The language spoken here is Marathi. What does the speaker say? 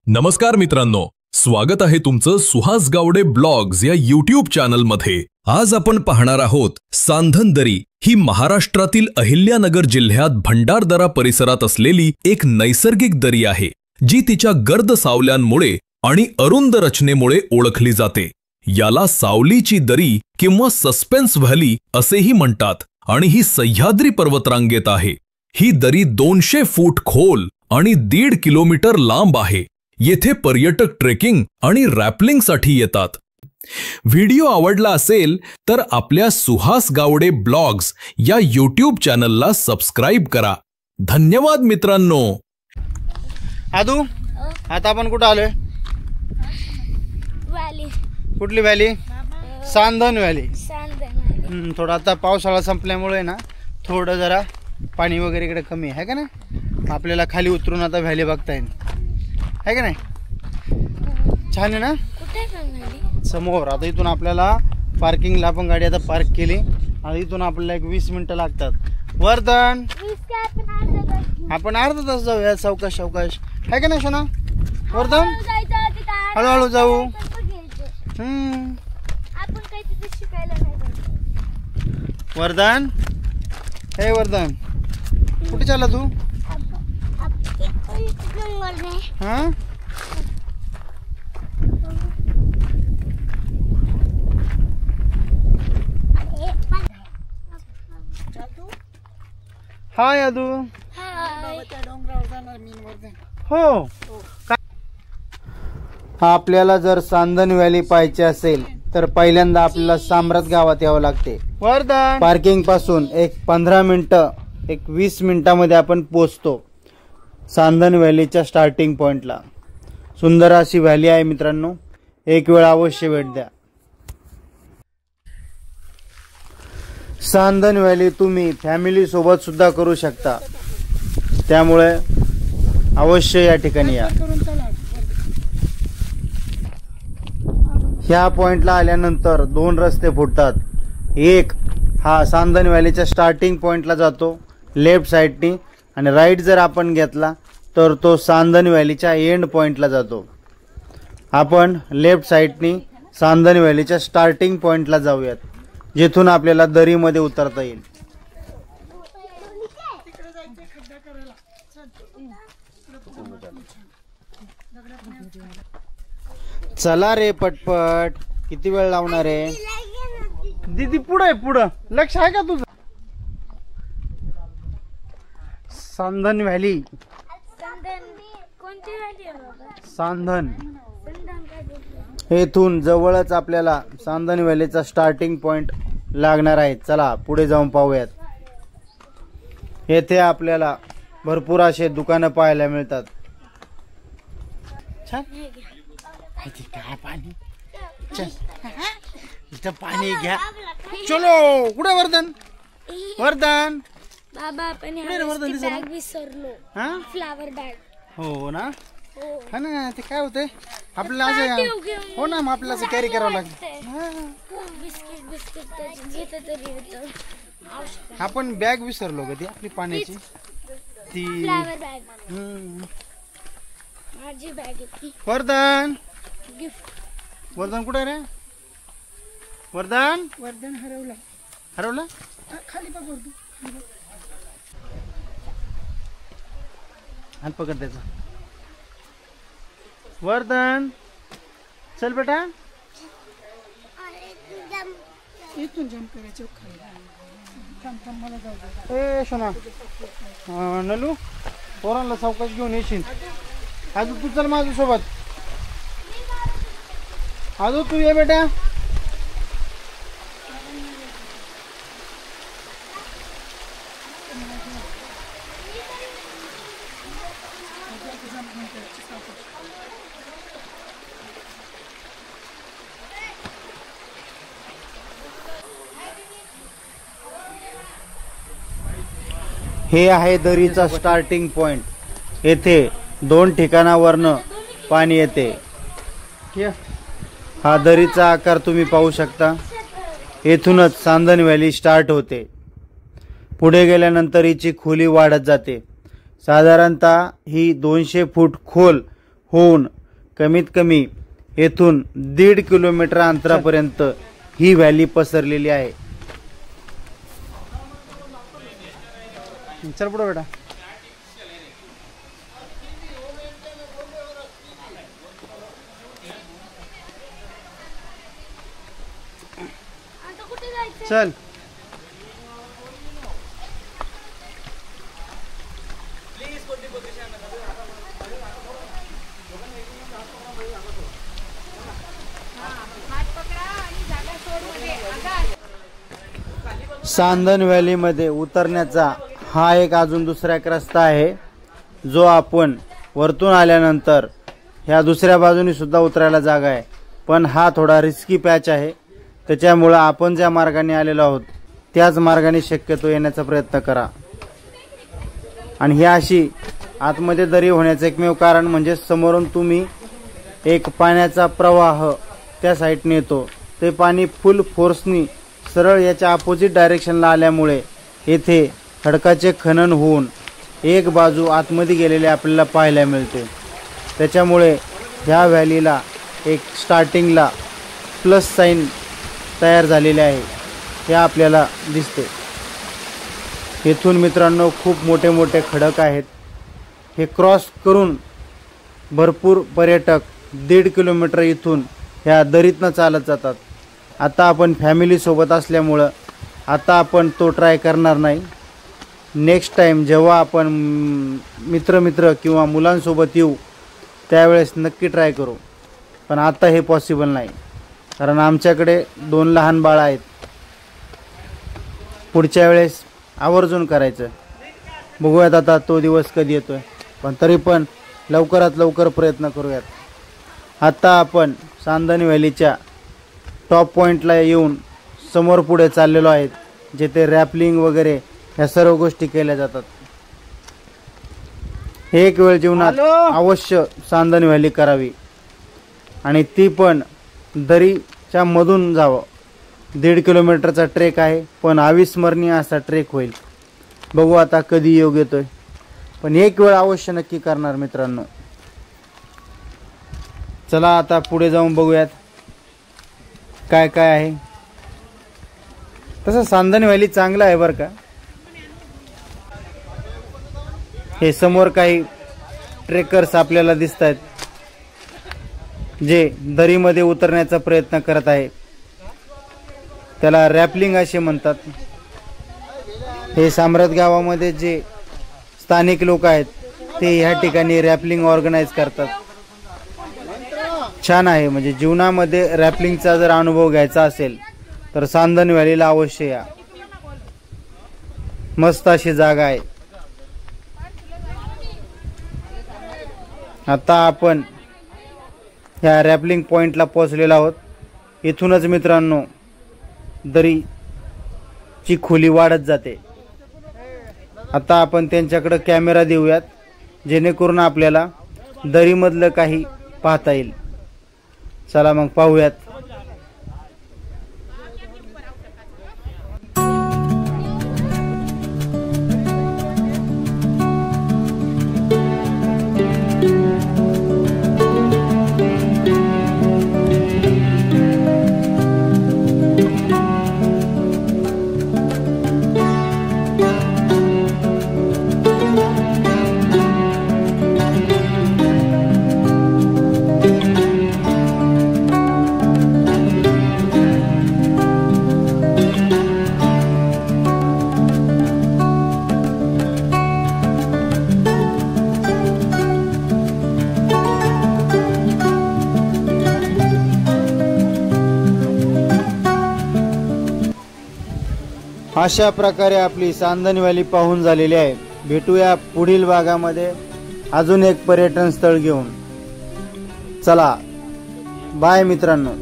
नमस्कार मित्रांनो, स्वागत आहे तुमचं सुहास गावडे ब्लॉग्स या यूट्यूब चॅनल मध्ये। आज आपण पाहणार आहोत सांधन दरी ही महाराष्ट्रातील अहिल्यानगर जिल्ह्यात भंडारदरा परिसरात असलेली एक नैसर्गिक दरी आहे, जी तिच्या गर्द सावल्यांमुळे आणि अरुंद रचनेमुळे ओळखली जाते। याला सावलीची दरी किंवा सस्पेन्स व्हॅली असेही म्हणतात आणि ही सह्याद्री पर्वतरांगेत आहे। ही दरी 200 फूट खोल आणि 1.5 किलोमीटर लांब आहे। येथे पर्यटक ट्रेकिंग आणि रॅपलिंगसाठी येतात। व्हिडिओ आवडला असेल तर आपल्या सुहास गावडे ब्लॉग्स या यूट्यूब चॅनलला सबस्क्राइब करा। धन्यवाद मित्रांनो। आदू, आता आपण कुठे आलोय? व्हॅली। कुठली व्हॅली? सांधन व्हॅली। सांधन। थोडा आता पावसाळा संपल्यामुळे ना थोडं जरा पाणी वगैरे इकडे कमी आहे का ना, आपल्याला खाली उतरून आता व्हॅली बघता येईल है का नाही? छान आहे ना? कुठे समोर। आता इथून आपल्याला पार्किंगला आपण गाडी आता पार्क केली आणि इथून आपल्याला एक 20 मिनिटं लागतात। वर्धन, आपण अर्धा तास जाऊया सावकाश सावकाश है का नाही सोना? वर्धन, हळूहळू जाऊ। आपण काही तिथे शिकायला नाही। वर्धन, हे वर्धन, कुठे चालला तू? हाँ? हाय आदू। हो, आपल्याला जर सांधन व्हॅली पाहायची असेल तर पहिल्यांदा आपल्याला साम्रात गावात यावं लागते। वर्धन, पार्किंग पासून एक 15 मिनिटं, एक 20 मिनिटांमध्ये आपण पोहोचतो सांधन व्हॅलीच्या स्टार्टिंग पॉइंटला। सुंदर अशी व्हॅली आहे मित्रांनो, एक वेळ अवश्य भेट द्या। सांधन व्हॅली तुम्ही फॅमिली सोबत सुद्धा करू शकता, त्यामुळे अवश्य या ठिकाणी या। ह्या पॉइंटला आल्यानंतर 2 रस्ते फुटतात। एक हा सांधन व्हॅलीच्या स्टार्टिंग पॉइंटला जातो लेफ्ट साइडनी, आणि राईट जर आपण घेतला तर तो सांधन व्हॅलीच्या एंड पॉइंटला जातो। आपण लेफ्ट साइडनी सांधन व्हॅलीच्या स्टार्टिंग पॉइंटला जाऊयात, जिथून आपल्याला दरीमध्ये उतरता येईल। चला रे पटपट, किती वेळ लावणार आहे? दीदी पुढे पुढं लक्ष आहे का तुझं? सांधन व्हॅली, कोणती व्हॅली आहे बाबा? सांधन। येथून जवळच आपल्याला सांधन व्हॅलीचा स्टार्टिंग पॉइंट लागणार आहे। चला पुढे जाऊन पाहूयात। येथे आपल्याला भरपूर असे दुकानं पाहायला मिळतात। छान काय पाणी, इथं पाणी घ्या। चलो, कुठे वर्धन? वर्धन बाबा, आपण बॅग विसरलो। हा, फ्लावर बॅग। हो ना, हा ना, ते काय होते आपल्याला असं, हो ना, मग आपल्याला असं कॅरी करावं लागतं। बिस्किट बिस्किट तरी आपण बॅग विसरलो कधी आपली पाण्याची, ती फ्लावर बॅग। माझी बॅग आहे। वर्धन, गिफ्ट। वर्धन कुठे रे? वर्धन, वर्धन हरवला। हरवला? खाली बघ वर्धन। हात पकड त्याचा। वर्धन, चल बेटा, इथून जंप करायचं खाली। ए सोना, नलू, पोरांना सावकाश घेऊन येशील। अजून तू चल माझ्या सोबत। अजून तू ये बेटा। हे आहे दरीचा स्टार्टिंग पॉइंट। येथे 2 ठिकाणावरनं पाणी येते। हा दरीचा आकार तुम्ही पाहू शकता। येथूनच सांधन व्हॅली स्टार्ट होते। पुढे गेल्यानंतर हिची खोली वाढत जाते। साधारणतः ही 200 फूट खोल होऊन कमीत कमी येथून 1.5 किलोमीटर अंतरापर्यंत ही व्हॅली पसरलेली आहे. चल पुढे बेटा. आता कुठे जायचं? चल. हात पकडा आणि जागा सोड मध्ये. आकाश. सांदन व्हॅलीमध्ये उतरण्याचा हा एक अजून दुसरा एक रस्ता आहे, जो आपण वरतून आल्यानंतर ह्या दुसऱ्या बाजूने सुद्धा उतरायला जागा आहे. पण हा थोडा रिस्की पॅच आहे, त्याच्यामुळं आपण ज्या मार्गाने आलेलो आहोत त्याच मार्गाने शक्यतो येण्याचा प्रयत्न करा. आणि ही अशी आतमध्ये दरी होण्याचं एकमेव कारण म्हणजे समोरून तुम्ही एक पाण्याचा प्रवाह त्या साईडने येतो. ते पाणी फुल फोर्सनी सरळ याच्या अपोजिट डायरेक्शनला आल्यामुळे येथे खडकाचे खनन होऊन एक बाजू आतमध्ये गेलेले आपल्याला पाहायला मिळते. त्याच्यामुळे ह्या व्हॅलीला एक स्टार्टिंगला प्लस साईन तयार झालेले आहे, हे आपल्याला दिसते. येथून मित्रांनो खूप मोठे मोठे खडक आहेत. हे क्रॉस करून भरपूर पर्यटक 1.5 किलोमीटर इथून ह्या दरीतनं चालत जातात. आता आपण फॅमिलीसोबत असल्यामुळं आता आपण तो ट्राय करणार नाही. नेक्स्ट टाईम जेव्हा आपण मित्र किंवा मुलांसोबत येऊ त्यावेळेस नक्की ट्राय करू. पण आता हे पॉसिबल नाही, कारण आमच्याकडे 2 लहान बाळं आहेत. पुढच्या वेळेस आवर्जून करायचं. बघूयात आता तो दिवस कधी येतोय, पण तरी पण लवकरात लवकर प्रयत्न करूयात. आता आपण सांदन व्हॅलीच्या टॉप पॉईंटला येऊन समोर पुढे चाललेलो आहेत, जेथे रॅपलिंग वगैरे ह्या सर्व गोष्टी केल्या जातात. एक वेळ जीवनात अवश्य सांदन व्हॅली करावी, आणि ती पण दरीच्या मधून जावं. 1.5 किलोमीटरचा ट्रेक आहे, पण अविस्मरणीय असा ट्रेक होईल. बघू आता कधी योग येतोय, पण एक वेळ अवश्य नक्की करणार मित्रांनो. चला आता पुढे जाऊन बघूयात काय काय आहे. तसं सांदन व्हॅली चांगलं आहे बरं का. हे समोर काही ट्रेकर्स आपल्याला दिसत आहेत, जे दरीमध्ये उतरण्याचा प्रयत्न करत आहे. त्याला रॅपलिंग असे म्हणतात. हे साम्राट गावामध्ये जे स्थानिक लोक आहेत ते ह्या ठिकाणी रॅपलिंग ऑर्गनाईज करतात. छान आहे, म्हणजे जीवनामध्ये रॅपलिंगचा जर अनुभव घ्यायचा असेल तर सांदन व्हॅलीला अवश्य या. मस्त अशी जागा आहे. आता आपण ह्या रॅपलिंग पॉइंटला पोहोचलेलो आहोत. इथूनच मित्रांनो दरीची खोली वाढत जाते. आता आपण त्यांच्याकडे कॅमेरा देऊयात, जेणेकरून आपल्याला दरीमधलं काही पाहता येईल. चला मग पाहूयात. अशा प्रकारे आपली सांदन व्हॅली पाहून झालेली आहे. भेटूया पुढील भागामध्ये अजून एक पर्यटन स्थळ घेऊन. चला बाय मित्रांनो.